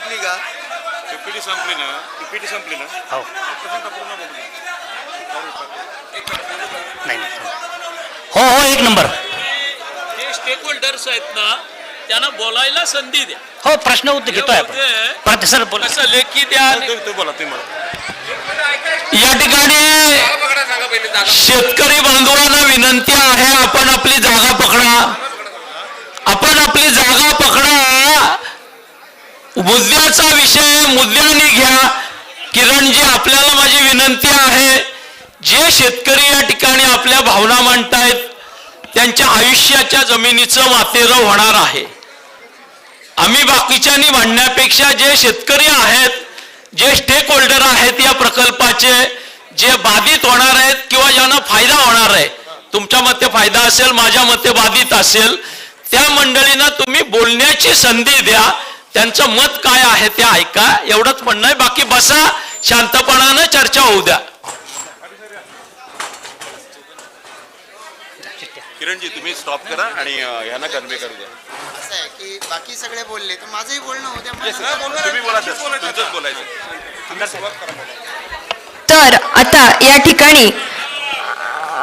संपली का? पीपीटी संपली ना? पीपीटी संपली ना? हो नाही हो हो एक नंबर. जे स्टेक होल्डर्स आहेत ना त्यांना बोलायला संधी द्या. हो प्रश्न उत्तर घेतोय आपण. सर बोला. कसं लेखी द्या. तुम्ही बोला, तुम्ही बोला. या ठिकाणी शेतकरी बांधवांना विनंती आहे, आपण आपली जागा पकडा. आपण आपली जागा पकडा. मुद्द्याचा विषय मुद्द्याने घ्या. किरणजी, आपल्याला माझी विनंती आहे, जे शेतकरी या ठिकाणी आपल्या भावना मांडतायत त्यांच्या आयुष्याच्या जमिनीचं मातेरं होणार आहे. आम्ही बाकीच्यांनी म्हणण्यापेक्षा जे शेतकरी आहेत, जे स्टेक होल्डर आहेत या प्रकल्पाचे, जे बाधित होणार आहेत किंवा ज्यांना फायदा होणार आहे, तुमच्या मते फायदा असेल, माझ्या मते बाधित असेल, त्या मंडळींना तुम्ही बोलण्याची संधी द्या. त्यांचं मत काय आहे ते ऐका, एवढंच म्हणणं आहे. बाकी बसा, शांतपणानं चर्चा होऊ द्या. किरणजी, तुम्ही स्टॉप करा आणि यांना कन्वे करू द्या. असं आहे की बाकी सगळे बोलले तर माझंही बोलणं होऊ द्या. तुम्ही बोला सर, तुमचंच बोलायचं. तर आता या ठिकाणी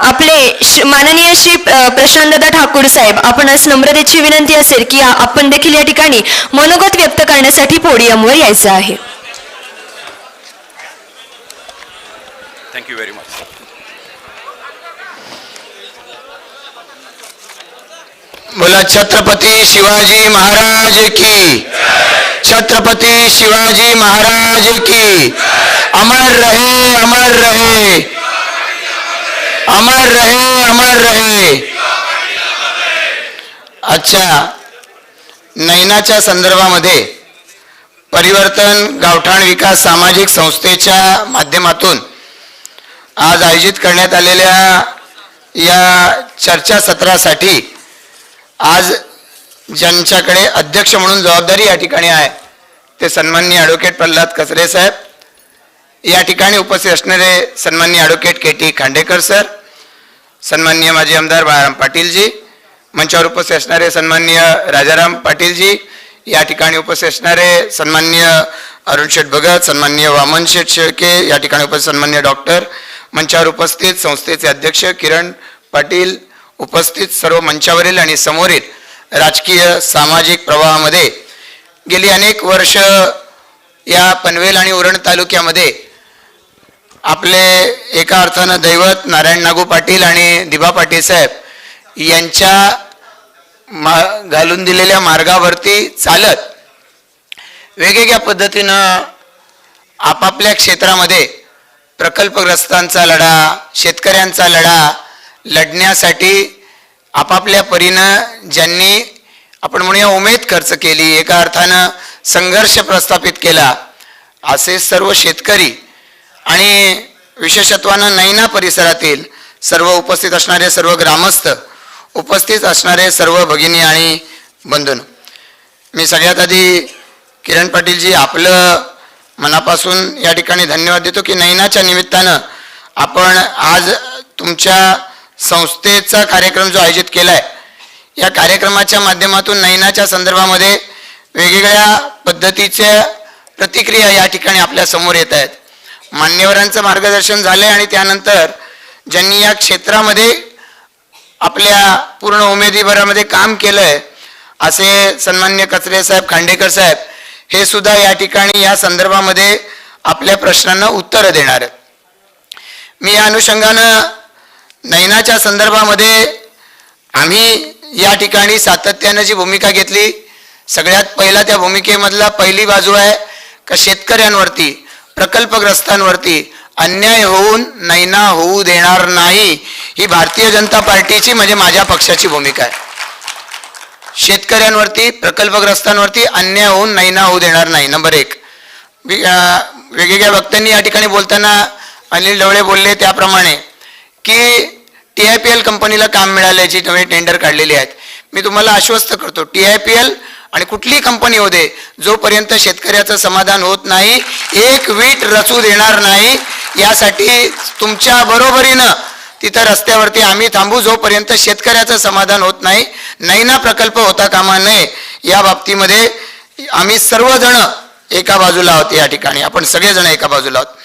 आपले माननीय श्री प्रशांतदादा ठाकूर साहेब, आपणास नम्रतेची विनंती असेल की आपण देखील या ठिकाणी मनोगत व्यक्त करण्यासाठी पोडियमवर यायचं आहे. Thank you very much. बोला छत्रपती शिवाजी महाराज की. छत्रपती शिवाजी महाराज की. अमर रहे, अमर रहे, अमर रहे, अमर रहे. अच्छा, नैनाच्या संदर्भामध्ये परिवर्तन गावठाण विकास सामाजिक संस्थेच्या माध्यमातून आज आयोजित करण्यात आलेल्या या चर्चासत्रासाठी आज ज्यांच्याकडे अध्यक्ष म्हणून जबाबदारी या ठिकाणी आहे ते सन्माननीय ॲडव्होकेट प्रल्हाद कचरे साहेब, या ठिकाणी उपस्थित असणारे सन्माननीय ॲडव्होकेट के टी खांडेकर सर, सन्माननीय माजी आमदार बाळाराम पाटीलजी, मंचावर उपस्थित असणारे सन्माननीय राजाराम पाटीलजी, या ठिकाणी उपस्थित असणारे सन्माननीय अरुण शेठ भगत, सन्माननीय वामन शेठ शेळके, या ठिकाणी उपस्थित सन्माननीय डॉक्टर, मंचावर उपस्थित संस्थेचे अध्यक्ष किरण पाटील, उपस्थित सर्व मंचावरील आणि समोरील राजकीय सामाजिक प्रवाहामध्ये गेली अनेक वर्ष या पनवेल आणि उरण तालुक्यामध्ये आपले एका अर्थानं दैवत नारायण नागू पाटील आणि दिबा पाटील साहेब यांच्या घालून दिलेल्या मार्गावरती चालत वेगवेगळ्या पद्धतीनं आपापल्या क्षेत्रामध्ये प्रकल्पग्रस्तांचा लढा, शेतकऱ्यांचा लढा लढण्यासाठी आपापल्या परीनं ज्यांनी आपण म्हणूया उमेद खर्च केली, एका अर्थानं संघर्ष प्रस्थापित केला, असे सर्व शेतकरी आणि विशेषत्वानं नैना परिसरातील सर्व उपस्थित असणारे सर्व ग्रामस्थ, उपस्थित असणारे सर्व भगिनी आणि बंधूंनो, मी सगळ्यात आधी किरण पाटीलजी आपलं मनापासून या ठिकाणी धन्यवाद देतो की नैनाच्या निमित्तानं आपण आज तुमच्या संस्थेचा कार्यक्रम जो आयोजित केला आहे, या कार्यक्रमाच्या माध्यमातून नैनाच्या संदर्भामध्ये वेगवेगळ्या पद्धतीच्या प्रतिक्रिया या ठिकाणी आपल्या समोर येत आहेत. मान्यवरांचं मार्गदर्शन झालं आहे आणि त्यानंतर ज्यांनी या क्षेत्रामध्ये आपल्या पूर्ण उमेदीभरामध्ये काम केलं आहे असे सन्मान्य कचरे साहेब, खांडेकर साहेब, हे सुद्धा या ठिकाणी या संदर्भामध्ये आपल्या प्रश्नांना उत्तरं देणार आहेत. मी या अनुषंगानं नैनाच्या संदर्भामध्ये आम्ही या ठिकाणी सातत्यानं जी भूमिका घेतली, सगळ्यात पहिला त्या भूमिकेमधला पहिली बाजू आहे का शेतकऱ्यांवरती, प्रकल्पग्रस्तांवरती अन्याय होऊन नैना होऊ देणार नाही, ही भारतीय जनता पार्टीची म्हणजे माझ्या पक्षाची भूमिका आहे. शेतकऱ्यांवरती, प्रकल्पग्रस्तांवरती अन्याय होऊन नैना होऊ देणार नाही. नंबर एक. वेगवेगळ्या वक्त्यांनी या ठिकाणी बोलताना अनिल ढवळे बोलले त्याप्रमाणे की TIPL कंपनीला काम मिळाले, जी नवीन टेंडर काढलेली आहेत. मी तुम्हाला आश्वस्त करतो, TIPL आणि कुठलीही कंपनी होऊ दे, जोपर्यंत शेतकऱ्याचं समाधान होत नाही, एक वीट रचू देणार नाही. यासाठी तुमच्या बरोबरीनं तिथं रस्त्यावरती आम्ही थांबू जोपर्यंत शेतकऱ्याचं समाधान होत नाही. नैना प्रकल्प होता कामा नये या बाबतीमध्ये आम्ही सर्वजण एका बाजूला आहोत, या ठिकाणी आपण सगळेजण एका बाजूला आहोत.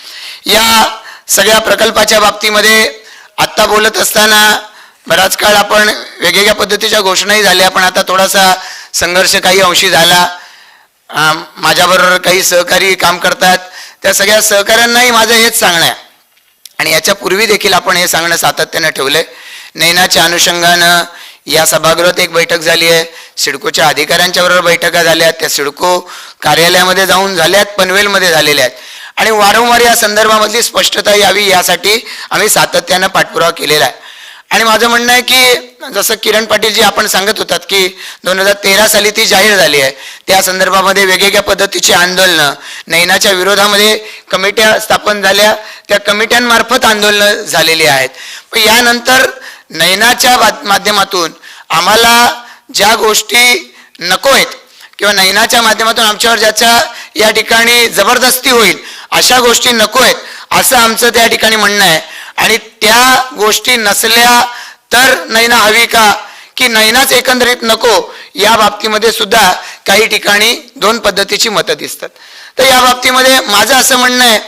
या सगळ्या प्रकल्पाच्या बाबतीमध्ये आत्ता बोलत असताना बराच काळ आपण वेगवेगळ्या पद्धतीच्या घोषणाही झाल्या, पण आता थोडासा संघर्ष काही अंशी झाला. माझ्याबरोबर काही सहकारी काम करतात, त्या सगळ्या सहकाऱ्यांनाही माझं हेच सांगणं आहे आणि याच्या पूर्वी देखील आपण हे सांगणं सातत्यानं ठेवलंय. नैनाच्या अनुषंगानं या सभागृहात एक बैठक झाली आहे, सिडकोच्या अधिकाऱ्यांच्या बरोबर बैठका झाल्या, त्या सिडको कार्यालयामध्ये जाऊन झाल्यात, पनवेलमध्ये झालेल्या आहेत आणि वारंवार या संदर्भामधली स्पष्टता यावी यासाठी आम्ही सातत्यानं पाठपुरावा केलेला आहे. आणि माझं म्हणणं आहे की जसं किरण पाटीलजी आपण सांगत होतात की 2013 साली ती जाहीर झाली आहे, त्या संदर्भामध्ये वेगवेगळ्या पद्धतीची आंदोलनं, नैनाच्या विरोधामध्ये कमिट्या स्थापन झाल्या, त्या कमिट्यांमार्फत आंदोलनं झालेली आहेत. पण यानंतर नैनाच्या माध्यमातून आम्हाला ज्या गोष्टी नको आहेत किंवा नैनाच्या माध्यमातून आमच्यावर ज्याच्या या ठिकाणी जबरदस्ती होईल अशा गोष्टी नको आहेत असं आमचं त्या ठिकाणी म्हणणं आहे. आणि त्या गोष्टी नसल्या तर नैना हवी का की नैनाच एकंदरीत नको, या बाबतीमध्ये सुद्धा काही ठिकाणी दोन पद्धतीची मतं दिसतात. तर या बाबतीमध्ये माझं असं म्हणणं आहे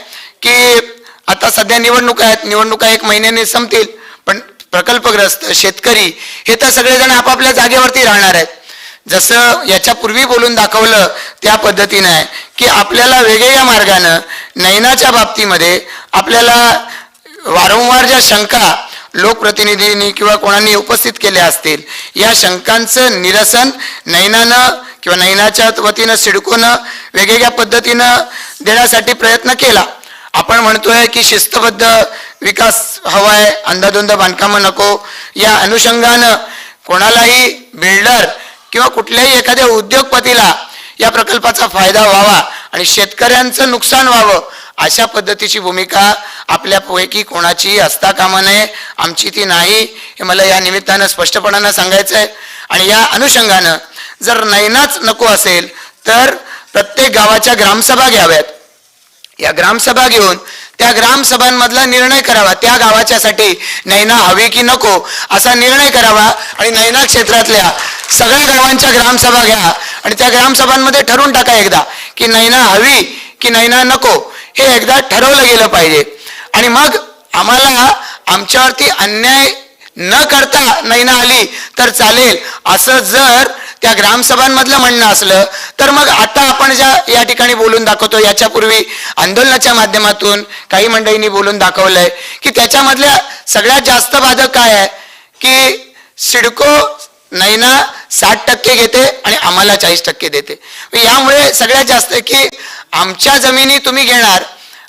की आता सध्या निवडणुका आहेत, निवडणुका 1 महिन्याने संपतील, पण प्रकल्पग्रस्त शेतकरी हे तर सगळेजण आपापल्या जागेवरती राहणार आहेत. जसं याच्यापूर्वी बोलून दाखवलं त्या पद्धतीनं आहे की आपल्याला वेगवेगळ्या मार्गानं नैनाच्या बाबतीमध्ये आपल्याला वारंवार ज्या शंका लोकप्रतिनिधींनी किंवा कोणाने उपस्थित केल्या असतील, या शंकांचं निरसन नैनानं किंवा नैनाच्या वतीनं सिडकोनं वेगवेगळ्या पद्धतीनं देण्यासाठी प्रयत्न केला. आपण म्हणतोय की शिस्तबद्ध विकास हवा आहे, अंधाधुंद बांधकामं नको, या अनुषंगानं कोणालाही बिल्डर किंवा कुठल्याही एखाद्या उद्योगपतीला या प्रकल्पाचा फायदा व्हावा आणि शेतकऱ्यांचं नुकसान व्हावं अशा पद्धतीची भूमिका आपल्यापैकी कोणाची असता कामा नये. आमची ती नाही, हे मला या निमित्तानं स्पष्टपणानं सांगायचं आहे. आणि या अनुषंगानं जर नैनाच नको असेल तर प्रत्येक गावाच्या ग्रामसभा घ्याव्यात. या ग्रामसभा घेऊन त्या ग्रामसभांमधला निर्णय करावा, त्या गावाच्यासाठी नैना हवी की नको असा निर्णय करावा आणि नैना क्षेत्रातल्या सगळ्या गावांच्या ग्रामसभा घ्या आणि त्या ग्रामसभांमध्ये ठरवून टाका एकदा की नैना हवी की नैना नको, हे एकदा ठरवलं गेलं पाहिजे. आणि मग आम्हाला आमच्यावरती अन्याय न करता नैना आली तर चालेल असं जर त्या ग्रामसभांमधलं म्हणणं असलं तर मग आता आपण ज्या या ठिकाणी बोलून दाखवतो, याच्यापूर्वी आंदोलनाच्या माध्यमातून काही मंडळींनी बोलून दाखवलंय की त्याच्यामधल्या सगळ्यात जास्त बाधक काय आहे की सिडको नैना 60% घेते आणि आम्हाला 40% देते. यामुळे सगळ्यात जास्त की आमच्या जमिनी तुम्ही घेणार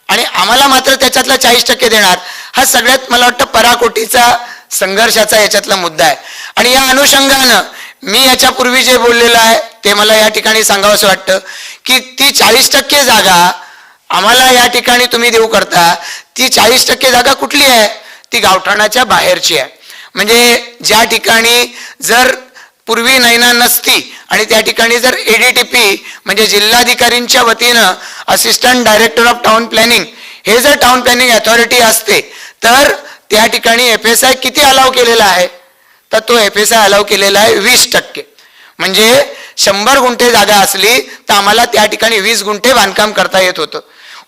आणि आम्हाला मात्र त्याच्यातला 40% देणार, हा सगळ्यात मला वाटतं पराकोटीचा संघर्षाचा याच्यातला मुद्दा आहे. आणि या अनुषंगानं मी याच्यापूर्वी जे बोललेलं आहे ते मला या ठिकाणी सांगावंसं वाटतं की ती 40% जागा आम्हाला या ठिकाणी तुम्ही देऊ करता, ती 40% जागा कुठली आहे, ती गावठाणाच्या बाहेरची आहे. म्हणजे ज्या ठिकाणी जर पूर्वी नैना नसती आणि त्या ठिकाणी जर ADTP म्हणजे जिल्हाधिकारींच्या वतीनं assistant director of town planning हे जर टाउन प्लॅनिंग अथॉरिटी असते तर त्या ठिकाणी FSI किती अलाव केलेला आहे, तर तो FSI अलाव केलेला आहे 20%. म्हणजे 100 गुंठे जागा असली तर आम्हाला त्या ठिकाणी 20 गुंठे बांधकाम करता येत होतं.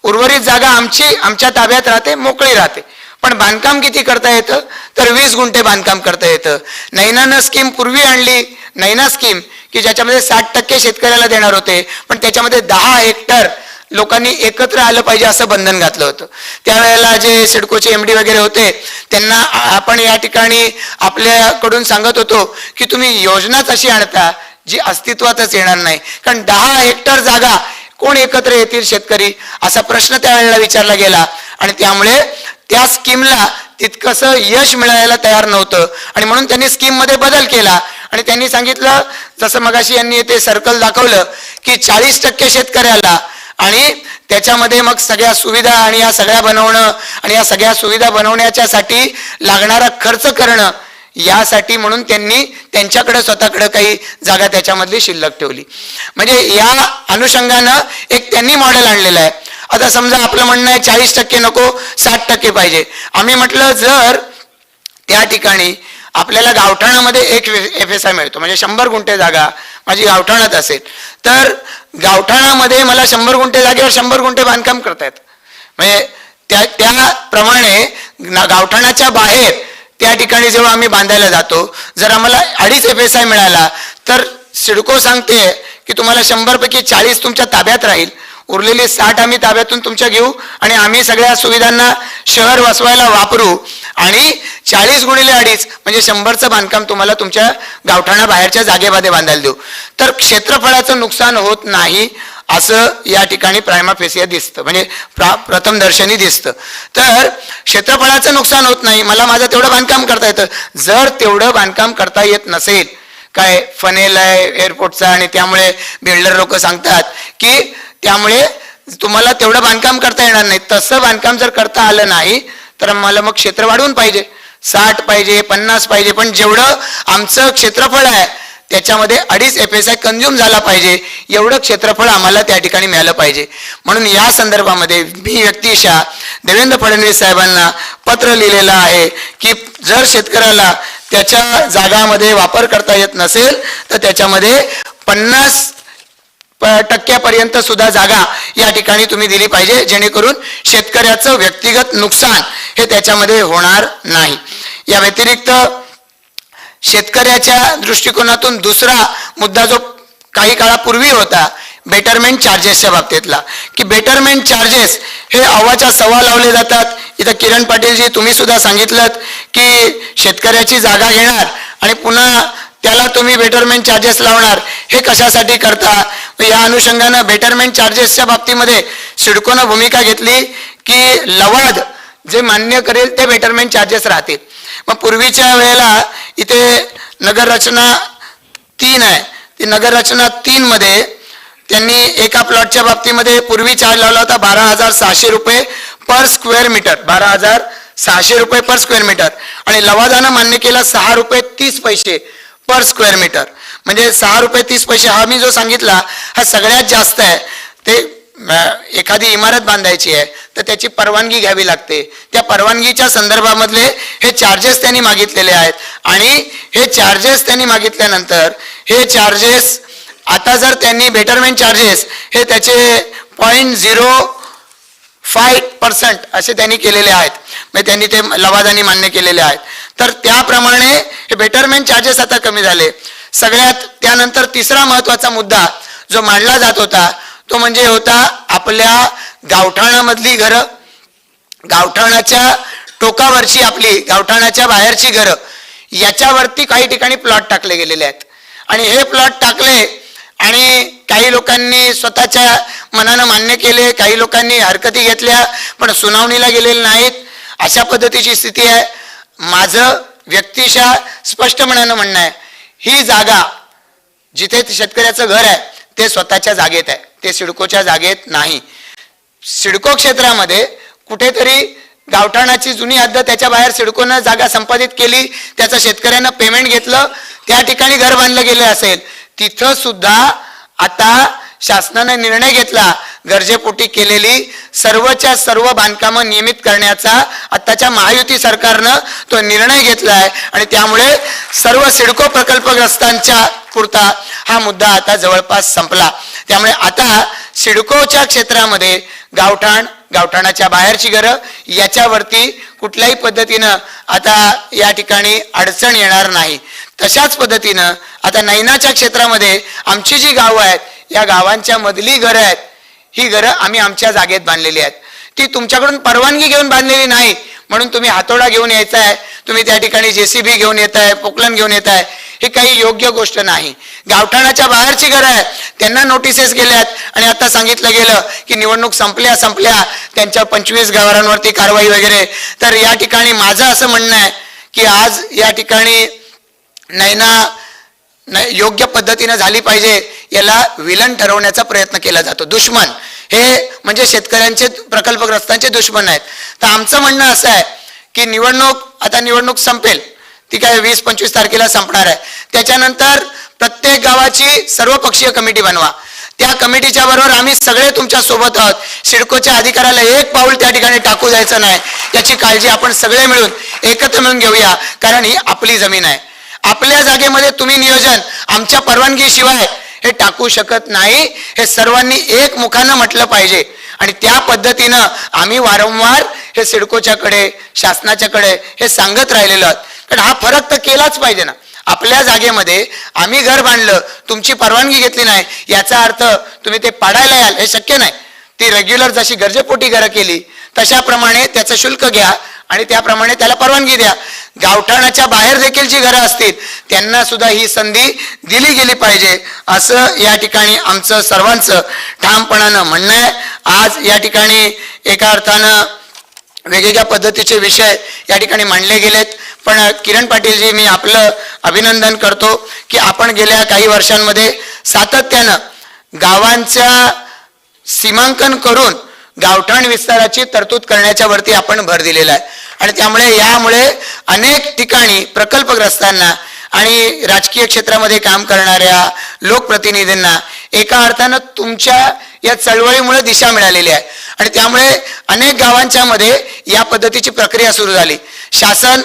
उर्वरित जागा आमच्या ताब्यात राहते, मोकळी राहते, पण बांधकाम किती करता येतं तर 20 गुंठे बांधकाम करता येतं. नैनानं स्कीम पूर्वी आणली, नैना स्कीम की ज्याच्यामध्ये 60% शेतकऱ्याला देणार होते, पण त्याच्यामध्ये 10 हेक्टर लोकांनी एकत्र आलं पाहिजे असं बंधन घातलं होतं. त्यावेळेला जे सिडकोचे MD वगैरे होते त्यांना आपण या ठिकाणी आपल्याकडून सांगत होतो की तुम्ही योजनाच अशी आणता जी अस्तित्वातच येणार नाही, कारण 10 हेक्टर जागा कोण एकत्र येतील शेतकरी असा प्रश्न त्यावेळेला विचारला गेला. आणि त्यामुळे त्या स्कीमला तितकंसं यश मिळायला तयार नव्हतं आणि म्हणून त्यांनी स्कीममध्ये बदल केला आणि त्यांनी सांगितलं, जसं मगाशी यांनी ते सर्कल दाखवलं की 40% शेतकऱ्याला आणि त्याच्यामध्ये मग सगळ्या सुविधा आणि या सगळ्या बनवणं आणि या सगळ्या सुविधा बनवण्याच्यासाठी लागणारा खर्च करणं, यासाठी म्हणून त्यांनी त्यांच्याकडे स्वतःकडे काही जागा त्याच्यामधली शिल्लक ठेवली. म्हणजे या अनुषंगानं एक त्यांनी मॉडेल आणलेलं आहे. आता समजा आपलं म्हणणं आहे 40% नको 60% पाहिजे. आम्ही म्हटलं जर त्या ठिकाणी आपल्याला गावठाणामध्ये एक FSI मिळतो, म्हणजे 100 गुंठे जागा माझी गावठाणात असेल तर गावठाणामध्ये मला 100 गुंठे जागेवर 100 गुंठे बांधकाम करता येतं. म्हणजे त्याप्रमाणे गावठाणाच्या बाहेर त्या ठिकाणी जेव्हा आम्ही बांधायला जातो, जर आम्हाला 2.5 FSI मिळाला तर सिडको सांगते की तुम्हाला 100 पैकी 40 तुमच्या ताब्यात राहील, उरलेले 60 आम्ही ताब्यातून तुमच्या घेऊ आणि आम्ही सगळ्या सुविधांना शहर वसवायला वापरू आणि 40 गुणिले 2.5 म्हणजे 100चं बांधकाम तुम्हाला तुमच्या गावठाणा बाहेरच्या जागेमध्ये बांधायला देऊ. तर क्षेत्रफळाचं नुकसान होत नाही असं या ठिकाणी प्रायमा फेसिया दिसतं, म्हणजे प्रथम दर्शनी दिसतं. तर क्षेत्रफळाचं नुकसान होत नाही, मला माझं तेवढं बांधकाम करता येतं. जर तेवढं बांधकाम करता येत नसेल, काय फनेल आहे एअरपोर्टचा आणि त्यामुळे बिल्डर लोक सांगतात की त्यामुळे तुम्हाला तेवढं बांधकाम करता येणार नाही, तसं बांधकाम जर करता आलं नाही तर मला मग क्षेत्र वाढवून पाहिजे, 60 पाहिजे, 50 पाहिजे, पण जेवढं आमचं क्षेत्रफळ आहे त्याच्यामध्ये 2.5 FSI कंझ्युम झाला पाहिजे, एवढं क्षेत्रफळ आम्हाला त्या ठिकाणी मिळालं पाहिजे. म्हणून या संदर्भामध्ये मी व्यक्तिशः देवेंद्र फडणवीस साहेबांना पत्र लिहिलेलं आहे की जर शेतकऱ्याला त्याच्या जागामध्ये वापर करता येत नसेल तर त्याच्यामध्ये 50% सुद्धा जागा या ठिकाणी तुम्ही दिली पाहिजे, जेणेकरून शेतकऱ्याचं व्यक्तिगत नुकसान हे त्याच्यामध्ये होणार नाही. या व्यतिरिक्त शेतकऱ्याच्या दृष्टिकोनातून दुसरा मुद्दा जो काही काळापूर्वी होता बेटरमेंट चार्जेसच्या बाबतीतला, की बेटरमेंट चार्जेस हे अव्वाच्या सव्वा लावले जातात. इथं किरण पाटीलजी तुम्ही सुद्धा सांगितलं की शेतकऱ्याची जागा घेणार आणि पुन्हा त्याला तुम्ही बेटरमेंट चार्जेस लावणार, हे कशासाठी करता? या अनुषंगानं बेटरमेंट चार्जेसच्या बाबतीमध्ये सिडकोनं भूमिका घेतली की लवाद जे मान्य करेल ते बेटरमेंट चार्जेस राहतील. मग पूर्वीच्या वेळेला इथे नगररचना 3 आहे, ती नगररचना 3 मध्ये त्यांनी एका प्लॉटच्या बाबतीमध्ये पूर्वी चार्ज लावला होता 12,600 रुपये पर स्क्वेअर मीटर, 12,600 रुपये पर स्क्वेअर मीटर, आणि लवादानं मान्य केला 6 रुपये 30 पैसे पर स्क्वेअर मीटर. म्हणजे 6 रुपये 30 पैसे हा मी जो सांगितला हा सगळ्यात जास्त आहे. ते एखादी इमारत बांधायची आहे तर त्याची परवानगी घ्यावी लागते, त्या परवानगीच्या संदर्भामधले हे चार्जेस त्यांनी मागितलेले आहेत. आणि हे चार्जेस त्यांनी मागितल्यानंतर हे चार्जेस आता जर त्यांनी बेटरमेंट चार्जेस हे त्याचे 0.05% असे त्यांनी केलेले आहेत, म्हणजे त्यांनी ते लवादानी मान्य केलेले आहेत. तर त्याप्रमाणे हे बेटरमेंट चार्जेस आता कमी झाले. सगळ्यात त्यानंतर तिसरा महत्वाचा मुद्दा जो मांडला जात होता तो म्हणजे होता आपल्या गावठाणामधली घरं, गावठाणाच्या टोकावरची आपली गावठाणाच्या बाहेरची घरं, याच्यावरती काही ठिकाणी प्लॉट टाकले गेलेले आहेत. आणि हे प्लॉट टाकले आणि काही लोकांनी स्वतःच्या मनानं मान्य केले, काही लोकांनी हरकती घेतल्या पण सुनावणीला गेलेले नाहीत. अशा पद्धतीची स्थिती आहे. माझं व्यक्तिशः स्पष्ट मनानं म्हणणं आहे, ही जागा जिथे शेतकऱ्याचं घर आहे ते स्वतःच्या जागेत आहे, ते सिडकोच्या जागेत नाही. सिडको क्षेत्रामध्ये कुठेतरी गावठाणाची जुनी हद्द त्याच्या बाहेर सिडकोनं जागा संपादित केली, त्याचं शेतकऱ्यांना पेमेंट घेतलं, त्या ठिकाणी घर बांधलं गेलं असेल, तिथं सुद्धा आता शासनाने निर्णय घेतला गरजेपोटी केलेली सर्वच्या सर्व बांधकामं नियमित करण्याचा. आताच्या महायुती सरकारनं तो निर्णय घेतला आहे आणि त्यामुळे सर्व सिडको प्रकल्पग्रस्तांच्या पुरता हा मुद्दा आता जवळपास संपला. त्यामुळे आता सिडकोच्या क्षेत्रामध्ये गावठाण, गावठाणाच्या बाहेरची घरं याच्यावरती कुठल्याही पद्धतीनं आता या ठिकाणी अडचण येणार नाही. तशाच पद्धतीनं आता नैनाच्या क्षेत्रामध्ये आमची जी गावं आहेत या गावांच्या मधली घरं आहेत, ही घरं आम्ही आमच्या जागेत बांधलेली आहेत. ती तुमच्याकडून परवानगी घेऊन बांधलेली नाही, म्हणून तुम्ही हातोडा घेऊन यायचा आहे, तुम्ही त्या ठिकाणी JCB घेऊन येत आहे, पोकलन घेऊन येत आहे, हे काही योग्य गोष्ट नाही. गावठाणाच्या बाहेरची घरं आहे त्यांना नोटिसेस गेल्यात आणि आता सांगितलं गेलं की निवडणूक संपल्या त्यांच्या 25 गावांवरती कारवाई वगैरे. तर या ठिकाणी माझं असं म्हणणं आहे की आज या ठिकाणी नैना योग्य पद्धतीने झाली पाहिजे, याला विलन ठरवण्याचा प्रयत्न केला जातो. दुश्मन हे म्हणजे शेतकऱ्यांचे प्रकल्पग्रस्तांचे दुश्मन आहेत. तर आमचं म्हणणं असं आहे की निवडणूक संपेल, ती काय 20-25 तारखेला संपणार आहे. त्याच्यानंतर प्रत्येक गावाची सर्वपक्षीय कमिटी बनवा, त्या कमिटीच्या बरोबर आम्ही सगळे तुमच्या सोबत आहोत. सिडकोच्या अधिकाऱ्याला एक पाऊल त्या ठिकाणी टाकू द्यायचं नाही, याची काळजी आपण सगळे मिळून एकत्र मिळून घेऊया, कारण ही आपली जमीन आहे. आपल्या जागेमध्ये तुम्ही नियोजन आमच्या परवानगीशिवाय हे टाकू शकत नाही, हे सर्वांनी एक मुखानं म्हटलं पाहिजे. आणि त्या पद्धतीनं आम्ही वारंवार हे सिडकोच्याकडे, शासनाच्याकडे हे सांगत राहिलेलो आहोत. कारण हा फरक तर केलाच पाहिजे ना. आपल्या जागेमध्ये आम्ही घर बांधलं, तुमची परवानगी घेतली नाही, याचा अर्थ तुम्ही ते पाडायला याल हे शक्य नाही. ती रेग्युलर जशी गरजेपोटी घरं केली तशाप्रमाणे त्याचं शुल्क घ्या आणि त्याप्रमाणे त्याला परवानगी द्या. गावठाणाच्या बाहेर देखील जी घरं असतील त्यांना सुद्धा ही संधी दिली गेली पाहिजे, असं या ठिकाणी आमचं सर्वांचं ठामपणानं म्हणणं आहे. आज या ठिकाणी एका अर्थानं वेगवेगळ्या पद्धतीचे विषय या ठिकाणी मांडले गेलेत. पण किरण पाटीलजी, मी आपलं अभिनंदन करतो की आपण गेल्या काही वर्षांमध्ये सातत्यानं गावांच्या सीमांकन करून गावठाण विस्ताराची तरतूद करण्याच्या वरती आपण भर दिलेला आहे. आणि त्यामुळे यामुळे अनेक ठिकाणी प्रकल्पग्रस्तांना आणि राजकीय क्षेत्रामध्ये काम करणाऱ्या लोकप्रतिनिधींना एका अर्थानं तुमच्या या चळवळीमुळे दिशा मिळालेली आहे. आणि त्यामुळे अनेक गावांच्या मध्ये या पद्धतीची प्रक्रिया सुरू झाली. शासन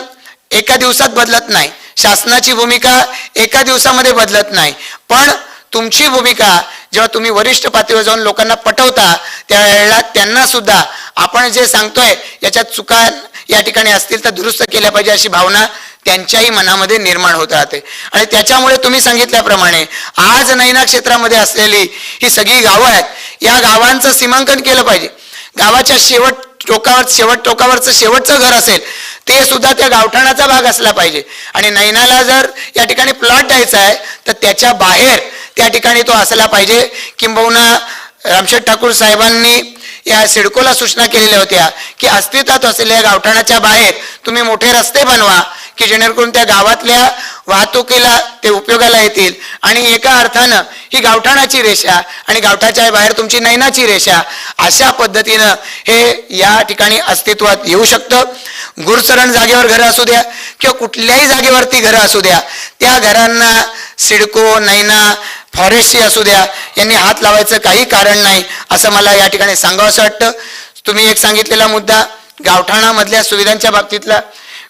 एका दिवसात बदलत नाही, शासनाची भूमिका एका दिवसामध्ये बदलत नाही, पण तुमची भूमिका जेव्हा तुम्ही वरिष्ठ पातळीवर जाऊन लोकांना पटवता त्यावेळेला त्यांना सुद्धा आपण जे सांगतोय याच्यात चुका या ठिकाणी असतील तर दुरुस्त केल्या पाहिजे अशी भावना त्यांच्याही मनामध्ये निर्माण होत राहते. आणि त्याच्यामुळे तुम्ही सांगितल्याप्रमाणे आज नैना क्षेत्रामध्ये असलेली ही सगळी गावं आहेत, या गावांचं सीमांकन केलं पाहिजे. गावाच्या शेवट टोकावरचं शेवटचं घर असेल ते सुद्धा त्या गावठाणाचा भाग असला पाहिजे. आणि नैनाला जर या ठिकाणी प्लॉट द्यायचा आहे तर त्याच्या बाहेर त्या ठिकाणी तो असला पाहिजे. किंबहुना रामशेठ ठाकूर साहेबांनी या सिडकोला सूचना केलेल्या होत्या की अस्तित्वात असलेल्या गावठाणाच्या बाहेर तुम्ही मोठे रस्ते बनवा की जेणेकरून त्या गावातल्या वाहतुकीला ते उपयोगाला येतील. आणि एका अर्थानं ही गावठाणाची रेषा आणि गावठाच्या बाहेर तुमची नैनाची रेषा, अशा पद्धतीनं हे या ठिकाणी अस्तित्वात येऊ शकतं. गुरसरण जागेवर घरं असू द्या किंवा कुठल्याही जागेवरती घरं असू द्या, त्या घरांना सिडको, नैना, फॉरेस्टची असू द्या, यांनी हात लावायचं काही कारण नाही असं मला या ठिकाणी सांगावंसं वाटतं. तुम्ही एक सांगितलेला मुद्दा गावठाणामधल्या सुविधांच्या बाबतीतला,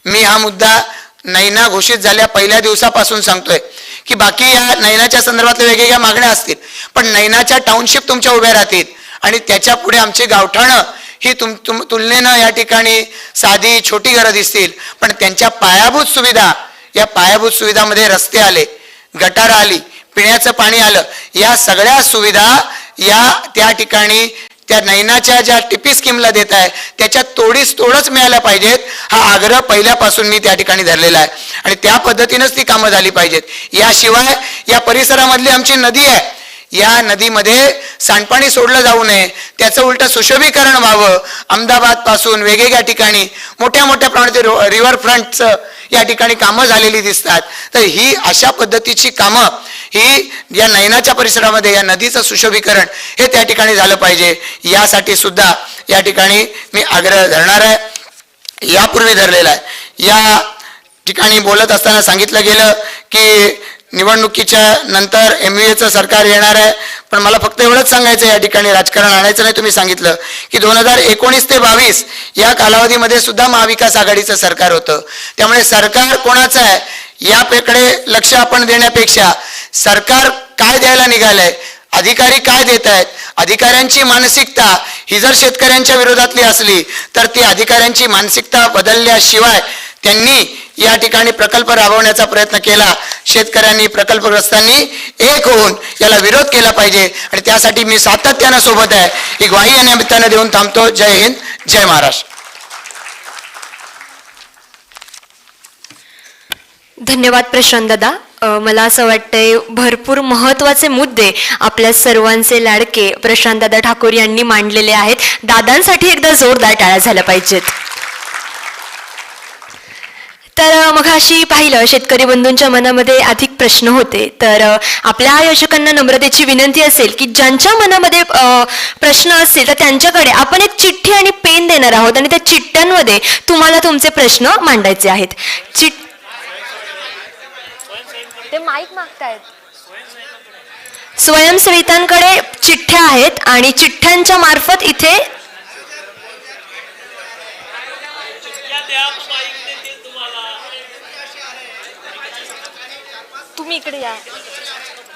मी हा मुद्दा नैना घोषित झाल्या पहिल्या दिवसापासून सांगतोय की बाकी या नैनाच्या संदर्भातल्या वेगवेगळ्या मागण्या असतील, पण नैनाच्या टाउनशिप तुमच्या उभ्या राहतील आणि त्याच्या पुढे आमची गावठाणं ही तुलनेनं या ठिकाणी साधी छोटी घरं दिसतील, पण त्यांच्या पायाभूत सुविधा, या पायाभूत सुविधामध्ये रस्ते आले, गटार आली, पिण्याचं पाणी आलं, या सगळ्या सुविधा या त्या ठिकाणी त्या नैनाच्या ज्या टिपी स्कीमला देत आहे त्याच्यात तोडच मिळायला पाहिजेत, हा आग्रह पहिल्यापासून मी त्या ठिकाणी धरलेला आहे. आणि त्या पद्धतीनंच ती कामं झाली पाहिजेत. याशिवाय या परिसरामधली आमची नदी आहे, या नदीमध्ये सांडपाणी सोडलं जाऊ नये, त्याचं उलट सुशोभीकरण व्हावं. अहमदाबाद पासून वेगवेगळ्या ठिकाणी मोठ्या प्रमाणात रिव्हरफ्रंटचं या ठिकाणी कामं झालेली दिसतात. तर ही अशा पद्धतीची कामं ही या नैनाच्या परिसरामध्ये या नदीचं सुशोभीकरण हे त्या ठिकाणी झालं पाहिजे. यासाठी सुद्धा या ठिकाणी मी आग्रह धरणार आहे, यापूर्वी धरलेला आहे. या ठिकाणी बोलत असताना सांगितलं गेलं की निवडणुकीच्या नंतर MVAचं सरकार येणार आहे, पण मला फक्त एवढंच सांगायचं या ठिकाणी राजकारण आणायचं नाही. तुम्ही सांगितलं की 2019 ते 22 या कालावधीमध्ये सुद्धा महाविकास आघाडीचं सरकार होतं. त्यामुळे सरकार कोणाचं आहे याकडे लक्ष आपण देण्यापेक्षा सरकार काय द्यायला निघालंय, अधिकारी काय देत आहेत, अधिकाऱ्यांची मानसिकता ही जर शेतकऱ्यांच्या विरोधातली असली तर ती अधिकाऱ्यांची मानसिकता बदलल्याशिवाय त्यांनी या ठिकाणी प्रकल्प राबवण्याचा प्रयत्न केला. शेतकऱ्यांनी, प्रकल्पग्रस्तांनी एक होऊन याला विरोध केला पाहिजे आणि त्यासाठी मी सातत्यानं सोबत आहे ही ग्वाही या निमित्तानं देऊन थांबतो. जय हिंद, जय महाराष्ट्र. धन्यवाद प्रशांत दादा. मला असं वाटतंय भरपूर महत्त्वाचे मुद्दे आपल्या सर्वांचे लाडके प्रशांत दादा ठाकूर यांनी मांडलेले आहेत. दादांसाठी एकदा जोरदार टाळ्या झाल्या पाहिजेत. तर मघाशी पाहिलं शेतकरी बंधूंच्या मनामध्ये अधिक प्रश्न होते, तर आपल्या आयोजकांना नम्रतेची विनंती असेल की ज्यांच्या मनामध्ये प्रश्न असतील तर त्यांच्याकडे आपण एक चिठ्ठी आणि पेन देणार आहोत आणि त्या चिठ्ठ्यांमध्ये तुम्हाला तुमचे प्रश्न मांडायचे आहेत. ते माईक मागतायत. स्वयंसेविकांकडे चिठ्ठ्या आहेत आणि चिठ्ठ्यांच्या मार्फत इथे तुम्ही इकडे या.